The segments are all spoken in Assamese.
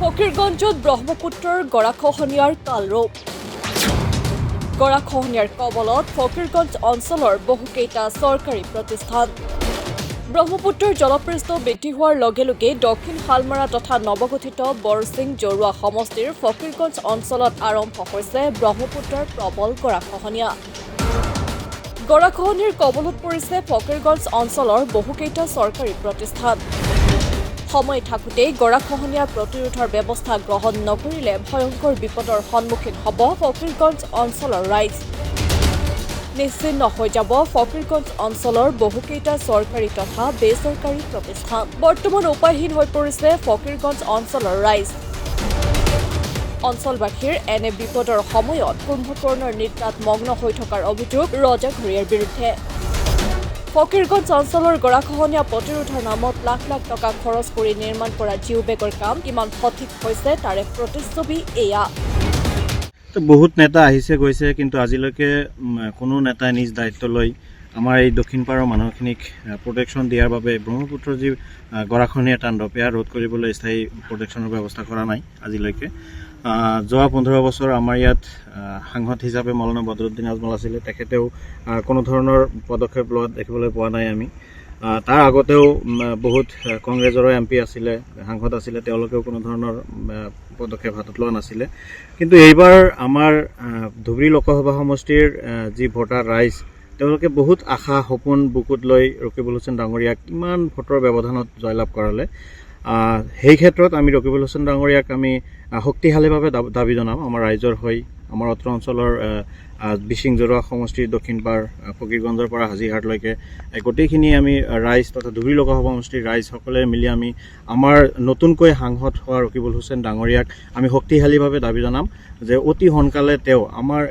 ফকীৰগঞ্জত ব্ৰহ্মপুত্ৰৰ গৰাখহনীয়াৰ কালৰূপ গৰাখহনীয়াৰ কবলত ফকীৰগঞ্জ অঞ্চলৰ বহুকেইটা চৰকাৰী প্ৰতিষ্ঠান ব্ৰহ্মপুত্ৰৰ জলপৃষ্ঠ বৃদ্ধি হোৱাৰ লগে লগে দক্ষিণ শালমাৰা তথা নৱগঠিত বৰচিং জৰুৱা সমষ্টিৰ ফকীৰগঞ্জ অঞ্চলত আৰম্ভ হৈছে ব্ৰহ্মপুত্ৰৰ প্ৰবল গৰাখহনীয়া গৰাখহনীয়াৰ কবলত পৰিছে ফকীৰগঞ্জ অঞ্চলৰ বহুকেইটা চৰকাৰী প্ৰতিষ্ঠান সময় থাকোঁতেই গৰাখহনীয়া প্ৰতিৰোধৰ ব্যৱস্থা গ্ৰহণ নকৰিলে ভয়ংকৰ বিপদৰ সন্মুখীন হ'ব ফকীৰগঞ্জ অঞ্চলৰ ৰাইজ নিশ্চিন্ন হৈ যাব ফকীৰগঞ্জ অঞ্চলৰ বহুকেইটা চৰকাৰী তথা বেচৰকাৰী প্ৰতিষ্ঠান বৰ্তমান উপায়হীন হৈ পৰিছে ফকীৰগঞ্জ অঞ্চলৰ ৰাইজ অঞ্চলবাসীৰ এনে বিপদৰ সময়ত কুম্ভকৰ্ণৰ নিদ্ৰাত মগ্ন হৈ থকাৰ অভিযোগ ৰজাঘৰীয়াৰ বিৰুদ্ধে ফকীৰগঞ্জ অঞ্চলৰ গৰাখহনীয়া প্ৰতিৰোধৰ নামত লাখ লাখ টকা খৰচ কৰি নিৰ্মাণ কৰা জিও বেগৰ কাম কিমান সঠিক হৈছে তাৰে প্ৰতিচ্ছবি এয়া বহুত নেতা আহিছে গৈছে কিন্তু আজিলৈকে কোনো নেতাই নিজ দায়িত্ব লৈ আমাৰ এই দক্ষিণ পাৰৰ মানুহখিনিক প্ৰটেকশ্যন দিয়াৰ বাবে ব্ৰহ্মপুত্ৰৰ যি গৰাখহনীয়া তাণ্ডৱ এয়া ৰোধ কৰিবলৈ স্থায়ী প্ৰটেকশ্যনৰ ব্যৱস্থা কৰা নাই আজিলৈকে যোৱা 15 বছৰ আমাৰ ইয়াত সাংসদ হিচাপে মৌলানা বদৰুদ্দিন আজমল আছিলে তেখেতেও কোনো ধৰণৰ পদক্ষেপ লোৱা দেখিবলৈ পোৱা নাই আমি তাৰ আগতেও বহুত কংগ্ৰেছৰ এমপি আছিলে সাংসদ আছিলে তেওঁলোকেও কোনো ধৰণৰ পদক্ষেপ হাতত লোৱা নাছিলে কিন্তু এইবাৰ আমাৰ ধুবুৰী লোকসভা সমষ্টিৰ যি ভোটাৰ ৰাইজ তেওঁলোকে বহুত আশা সপোন বুকুত লৈ ৰকিবুল হুছেইন ডাঙৰীয়াক কিমান ভোটৰ ব্যৱধানত জয়লাভ কৰালে সেই ক্ষেত্ৰত আমি ৰকিবুল হুছেইন ডাঙৰীয়াক আমি শক্তিশালীভাৱে দাবী জনাম আমাৰ ৰাইজৰ হৈ আমাৰ অত্ৰ অঞ্চলৰ বিচিং জৰুৱা সমষ্টিৰ দক্ষিণ পাৰ ফকীৰগঞ্জৰ পৰা হাজিহাটলৈকে গোটেইখিনি আমি ৰাইজ তথা ধুবুৰী লোকসভা সমষ্টিৰ ৰাইজ সকলে মিলি আমি আমাৰ নতুনকৈ সাংসদ হোৱা ৰকিবুল হুছেইন ডাঙৰীয়াক আমি শক্তিশালীভাৱে দাবী জনাম যে অতি সোনকালে তেওঁ আমাৰ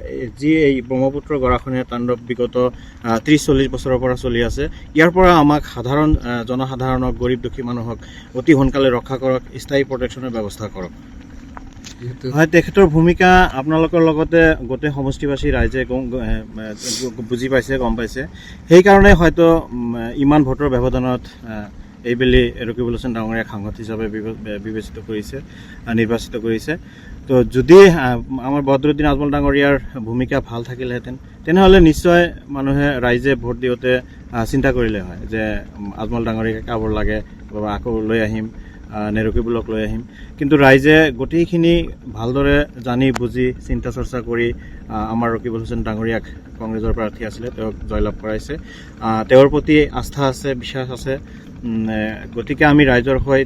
যি এই ব্ৰহ্মপুত্ৰ গৰাখহনীয়া তাণ্ডৱ বিগত 30-40 বছৰৰ পৰা চলি আছে ইয়াৰ পৰা আমাক সাধাৰণ জনসাধাৰণক গৰীব দুখী মানুহক অতি সোনকালে ৰক্ষা কৰক স্থায়ী প্ৰটেকশ্যনৰ ব্যৱস্থা কৰক হয় তেখেতৰ ভূমিকা আপোনালোকৰ লগতে গোটেই সমষ্টিবাসী ৰাইজে বুজি পাইছে গম পাইছে সেইকাৰণে হয়তো ইমান ভোটৰ ব্যৱধানত এইবেলি ৰকিবুল হুছেইন ডাঙৰীয়াক সাংসদ হিচাপে বিবেচিত কৰিছে নিৰ্বাচিত কৰিছে তো যদি আমাৰ বদৰুদ্দিন আজমল ডাঙৰীয়াৰ ভূমিকা ভাল থাকিলেহেঁতেন তেনেহ'লে নিশ্চয় মানুহে ৰাইজে ভোট দিওঁতে চিন্তা কৰিলে হয় যে আজমল ডাঙৰীয়াকে কাবৰ লাগে বা আকৌ লৈ আহিম নে ৰকিবুলক লৈ আহিম কিন্তু ৰাইজে গোটেইখিনি ভালদৰে জানি বুজি চিন্তা চৰ্চা কৰি আমাৰ ৰকিবুল হুছেইন ডাঙৰীয়াক কংগ্ৰেছৰ প্ৰাৰ্থী আছিলে তেওঁক জয়লাভ কৰাইছে তেওঁৰ প্ৰতি আস্থা আছে বিশ্বাস আছে গতিকে আমি ৰাইজৰ হৈ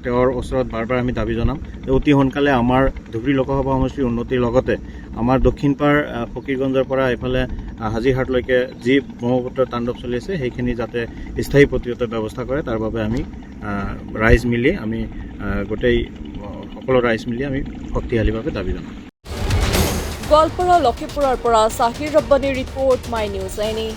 তেওঁৰ ওচৰত বাৰ বাৰ আমি দাবী জনাম যে অতি সোনকালে আমাৰ ধুবুৰী লোকসভা সমষ্টিৰ উন্নতিৰ লগতে আমাৰ দক্ষিণ পাৰ ফকীৰগঞ্জৰ পৰা এইফালে হাজিহাটলৈকে যি ব্ৰহ্মপুত্ৰৰ তাণ্ডৱ চলি আছে সেইখিনি যাতে স্থায়ী প্ৰতিৰোধৰ ব্যৱস্থা কৰে তাৰ বাবে আমি ৰাইজ মিলি আমি গোটেই সকলো ৰাইজ মিলি আমি শক্তিশালীভাৱে দাবী জনাম গোৱালপাৰা লক্ষীপুৰৰ পৰা চাহিৰ ৰব্বানীৰ ৰিপৰ্ট মাই নিউজ এনি